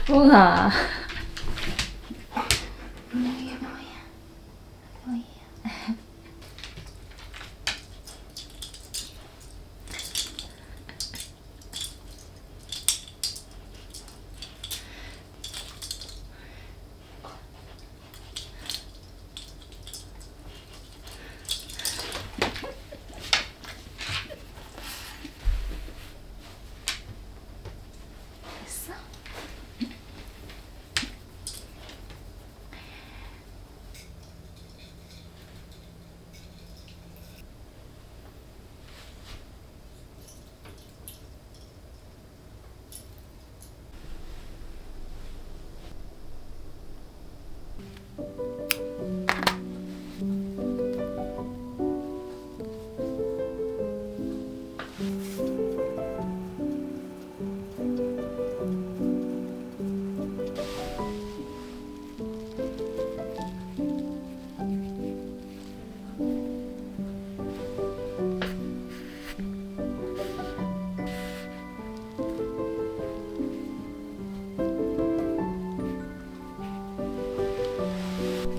우와. 됐어?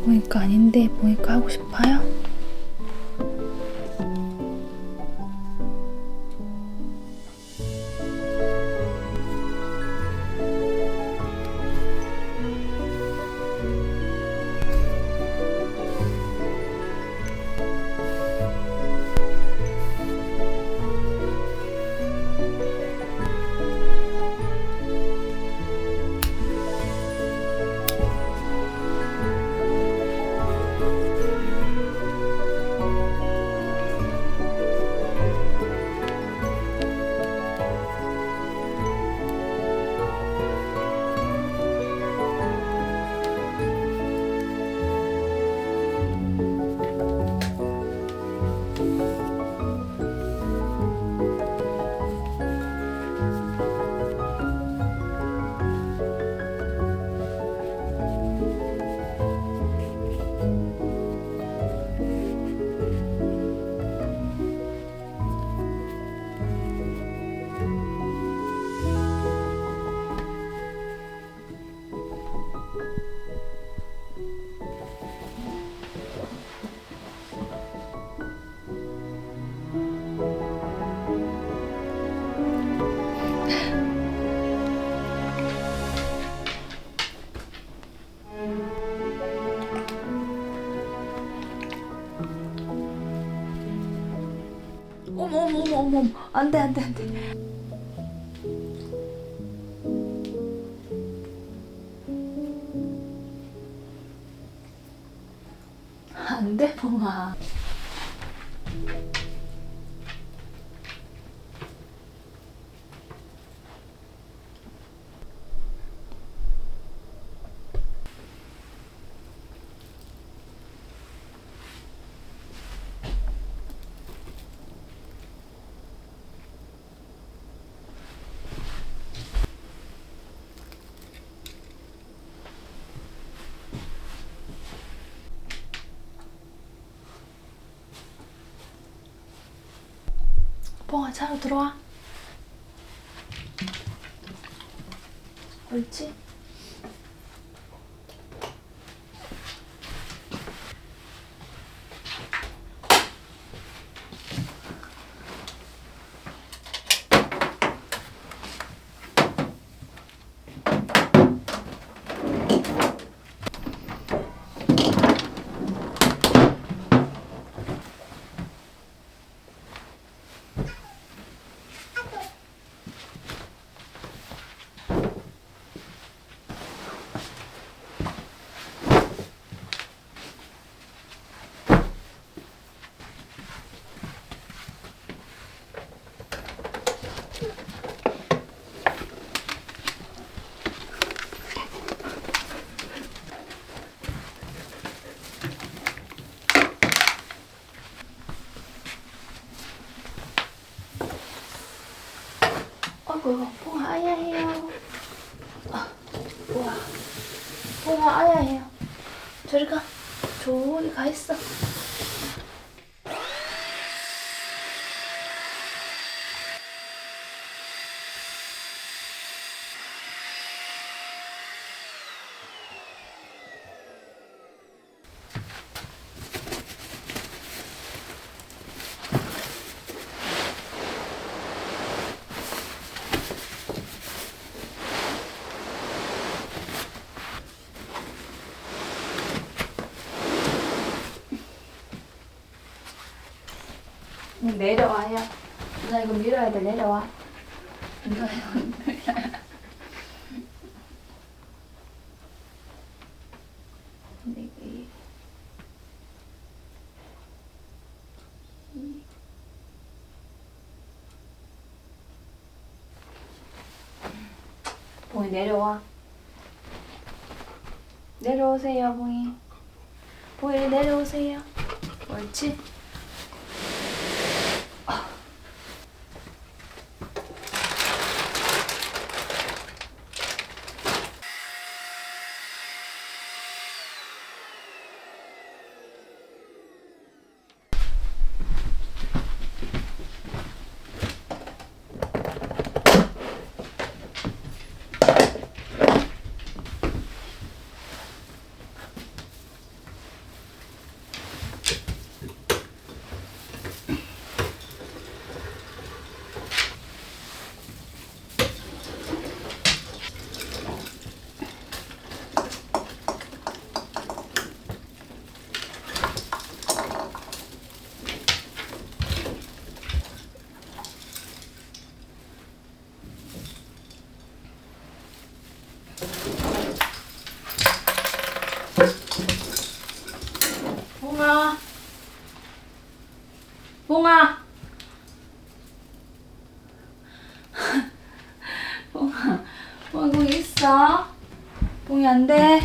보니까 아닌데 보니까 하고 싶어요? 어머 어머 어머 어머 안돼 안돼 안돼. 안돼 뽕아. 뽕아 차로 들어와. 옳지? 아이고 뽕아 아야해요. 우와 뽕아 아야해요. 저리 가. 저리 가 있어. 내려와요. 누나 이거 밀어야 돼. 내려와. 누나 이거 밀어야 돼. 근데 이게 봉이 내려와. 내려오세요, 봉이. 봉이 내려오세요. 옳지? 봉아, 봉아, 봉아, 봉아 거기 있어? 봉이 안 돼.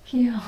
귀여워.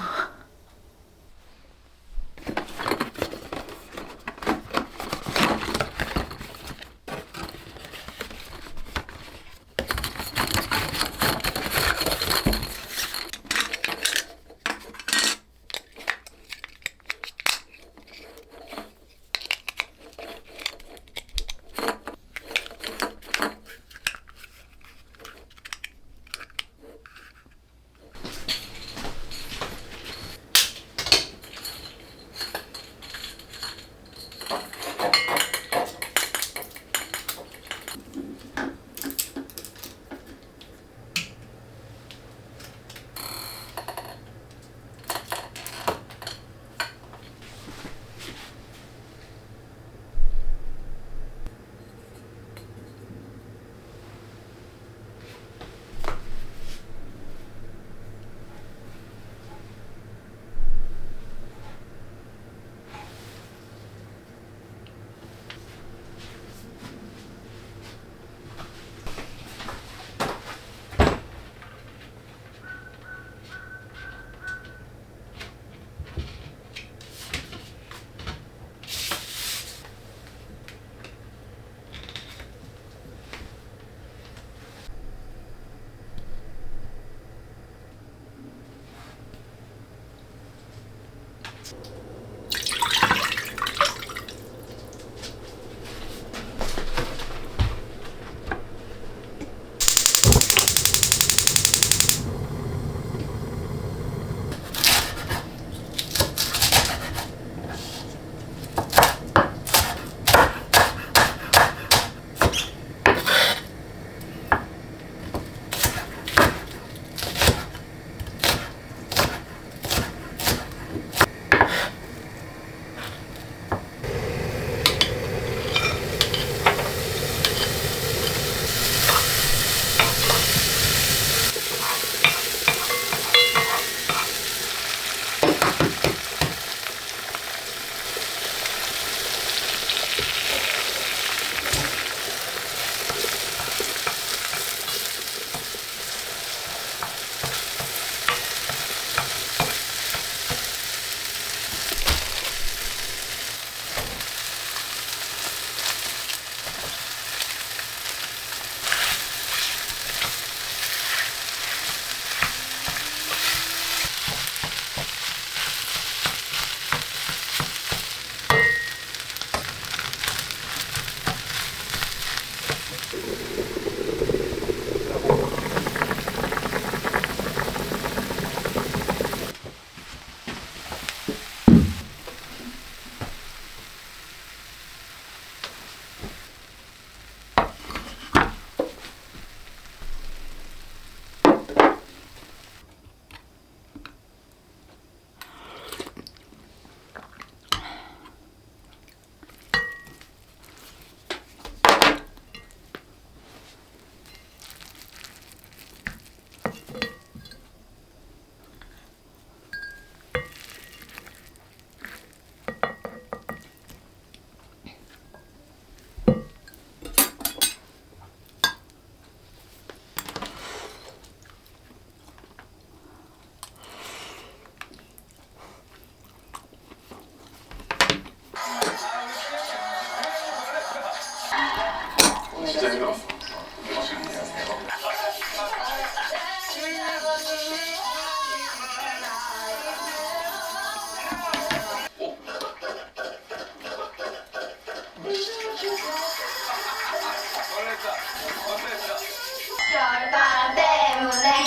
별바람 때문에.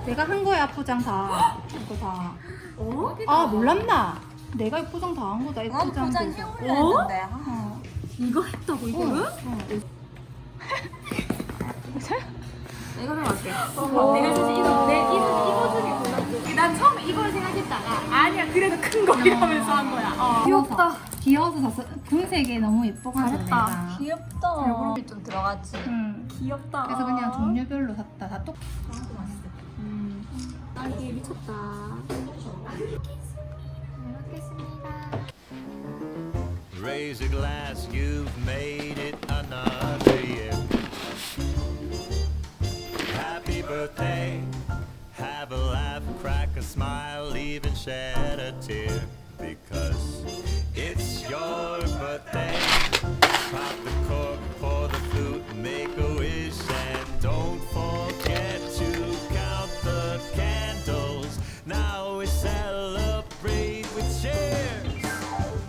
내가 한 거야 포장 다. 이거 다. 아 몰랐나? 내가 이 포장 다 한 거다. 이 포장. 했는데. 이거 했다고 이거를? 내가 들어갈게. 내가 사실 이거 중에 골랐어. 난 처음에 이걸 생각했다가 아니야 그래도 큰 거 이러면서 한 거야. 귀엽다. 귀여워서 샀어. 금색이 너무 예뻐가지고 내가. 귀엽다. 얼굴이 좀 들어갔지. 응. 귀엽다. 그래서 그냥 종류별로 샀다. 다 똑. 딸기 미쳤다. Raise a glass, you've made it another year. Happy birthday, have a laugh, crack a smile, even shed a tear. Because it's your birthday. Pop the cork, pour the flute, make a wish, and don't forget to count the candles. Now we celebrate with cheers.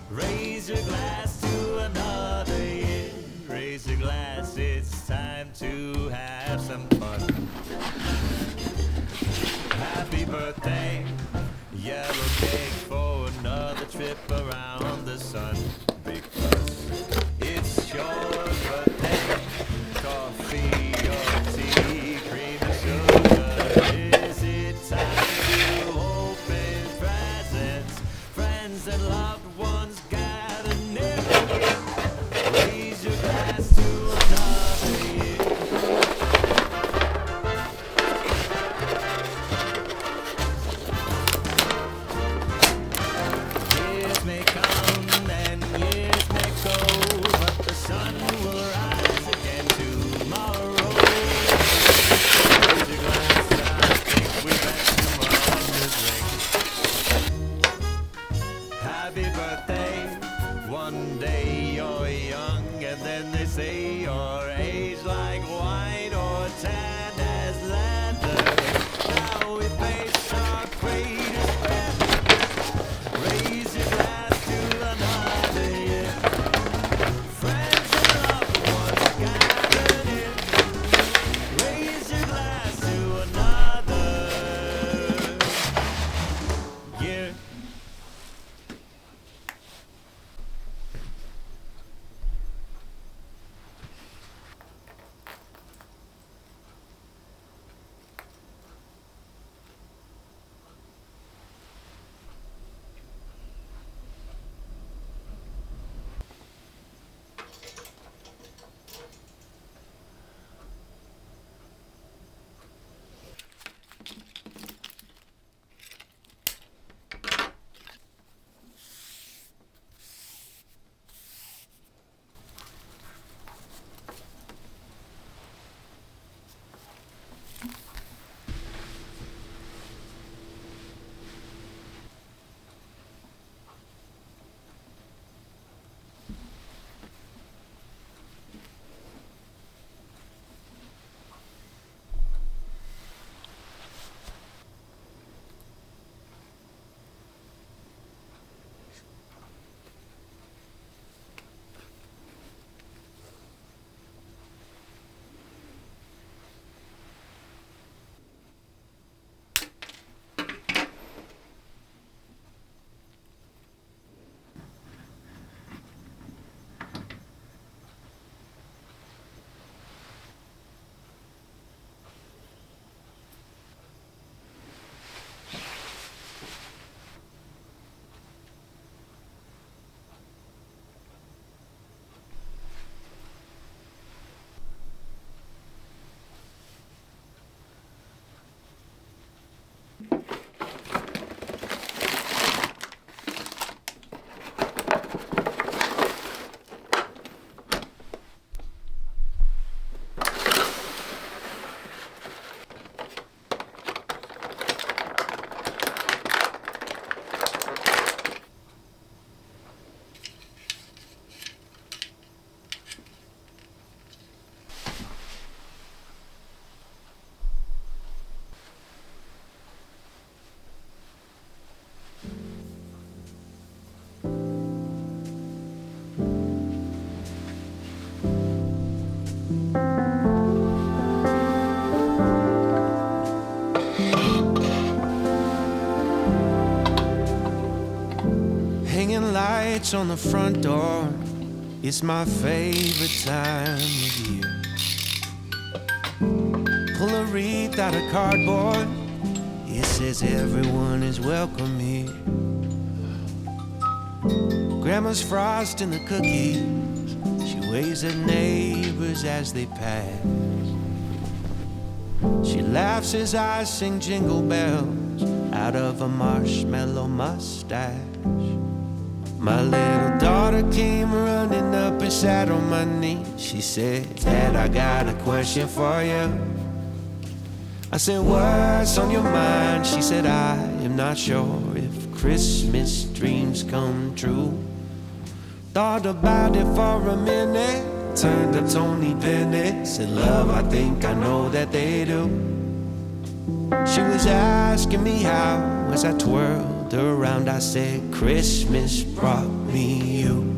Raise your glass to another year. Raise your glass, it's time to have some fun. Happy birthday, yellow cake for another trip around the sun. Because it's your birthday. Coffee or tea, cream or sugar. Is it time to open presents? Friends and loved ones gather near. Raise your glass to another year. lights on the front door. It's my favorite time of year. Pull a wreath out of cardboard. It says everyone is welcome here. Grandma's frosting the cookies. She waves at neighbors as they pass. She laughs as I sing jingle bells out of a marshmallow mustache. My little daughter came running up and sat on my knee. She said, Dad, I got a question for you. I said, what's on your mind? She said, I am not sure if Christmas dreams come true. Thought about it for a minute, turned to Tony Bennett, said, love, I think I know that they do. She was asking me how, as I twirled around, I said, Christmas brought me you.